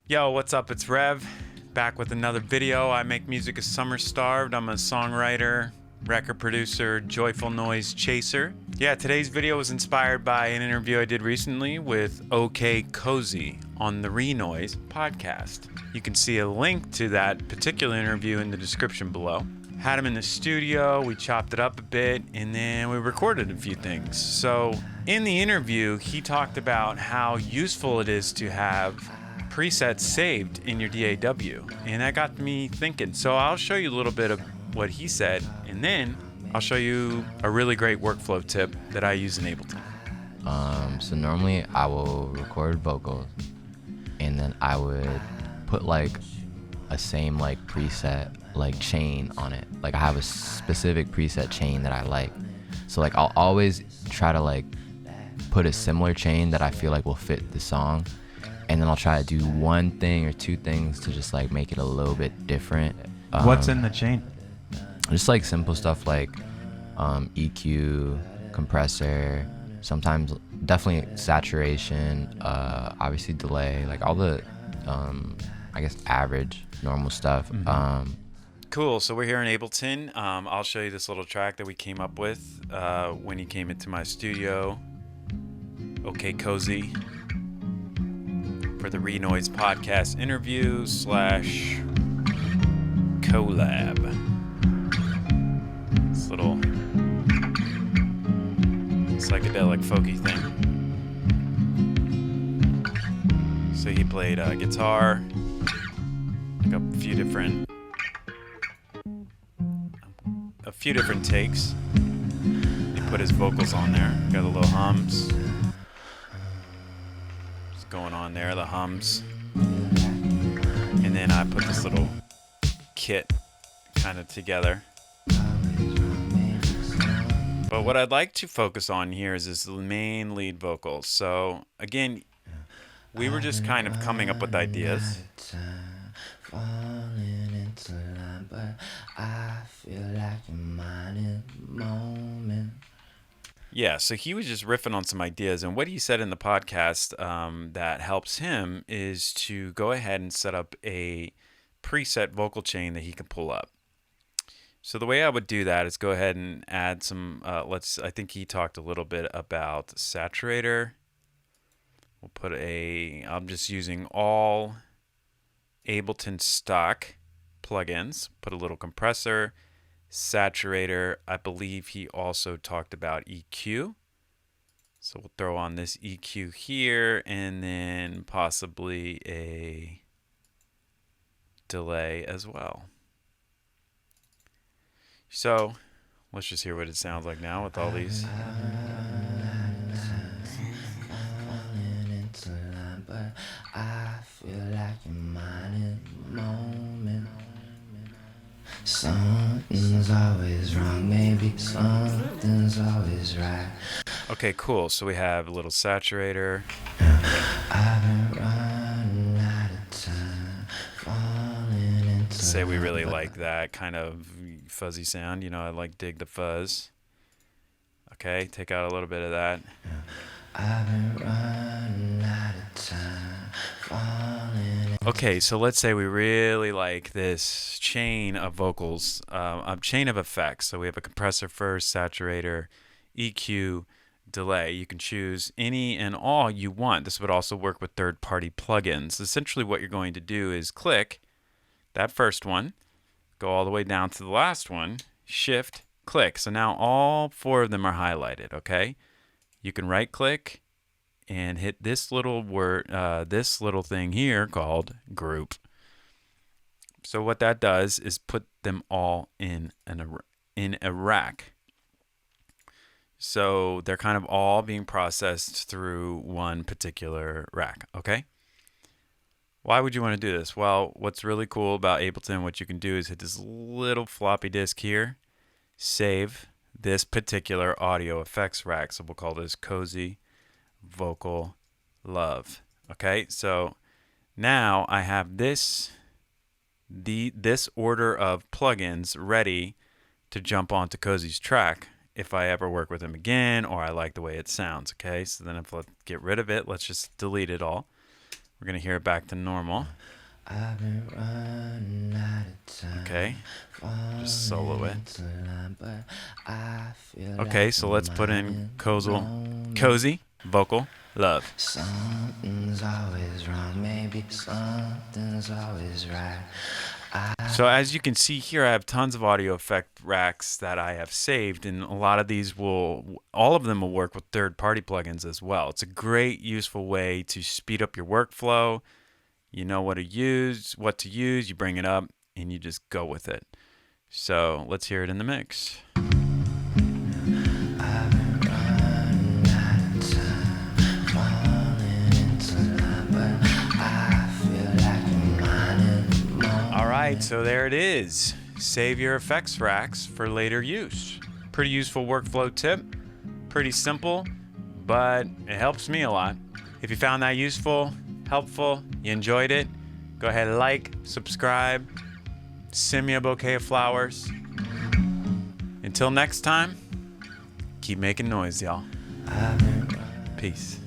Yo, what's up? It's Rev, back with another video. I make music as summer starved. I'm a songwriter, record producer, joyful noise chaser. Yeah, today's video was inspired by an interview I did recently with OK Cozy on the Renoise podcast. You can see a link to that particular interview in the description below. Had him in the studio, we chopped it up a bit, and then we recorded a few things. So in the interview, he talked about how useful it is to have presets saved in your DAW, and that got me thinking. So I'll show you a little bit of what he said, and then I'll show you a really great workflow tip that I use in Ableton. So normally I will record vocals, and then I would put like a same like preset like chain on it. Like I have a specific preset chain that I like. So like I'll always try to like put a similar chain that I feel like will fit the song. And then I'll try to do one thing or two things to just like make it a little bit different. What's in the chain? Just like simple stuff like EQ, compressor, sometimes definitely saturation, obviously delay, like all the, I guess, average, normal stuff. Mm-hmm. Cool, so we're here in Ableton. I'll show you this little track that we came up with when he came into my studio. OK Cozy. For the Renoise podcast interview / collab. This little psychedelic folky thing. So he played guitar, like a few different takes. He put his vocals on there. Got the little hums going on there, the hums, and then I put this little kit kind of together. But what I'd like to focus on here is his main lead vocals. So again, we were just kind of coming up with ideas. Yeah, so he was just riffing on some ideas, and what he said in the podcast that helps him is to go ahead and set up a preset vocal chain that he can pull up. So the way I would do that is go ahead and add some, I think he talked a little bit about saturator. I'm just using all Ableton stock plugins, put a little compressor, saturator. I believe he also talked about EQ. So we'll throw on this EQ here, and then possibly a delay as well. So let's just hear what it sounds like now with all these. Something's always wrong, maybe something's always right. Okay, cool. So we have a little saturator. I've been running out of time, falling into say we really like that kind of fuzzy sound. You know, I like dig the fuzz. Okay, take out a little bit of that. I've been running out of time, falling. Okay, so let's say we really like this chain of vocals, a chain of effects. So we have a compressor first, saturator, EQ, delay. You can choose any and all you want. This would also work with third-party plugins. Essentially what you're going to do is click that first one, go all the way down to the last one, shift, click. So now all four of them are highlighted, okay? You can right click and hit this little this little thing here called group. So what that does is put them all in a rack. So they're kind of all being processed through one particular rack, okay? Why would you want to do this? Well, what's really cool about Ableton, what you can do is hit this little floppy disk here, save this particular audio effects rack. So we'll call this Cozy Vocal Love. Okay, so now I have this order of plugins ready to jump onto Cozy's track if I ever work with him again or I like the way it sounds. Okay, so then if I get rid of it, let's just delete it all. We're going to hear it back to normal. I've been running out of time. Okay. Just solo it. But I feel Okay, like so let's put in I'm cozy vocal love. something's always wrong, maybe something's always right. So as you can see here, I have tons of audio effect racks that I have saved, and a lot of these all of them will work with third-party plugins as well. It's a great, useful way to speed up your workflow. You know what to use, you bring it up, and you just go with it. So let's hear it in the mix. Alright, so there it is. Save your effects racks for later use. Pretty useful workflow tip. Pretty simple, but it helps me a lot. If you found that useful, helpful, you enjoyed it, go ahead and like, subscribe, send me a bouquet of flowers. Until next time, keep making noise, y'all. Peace.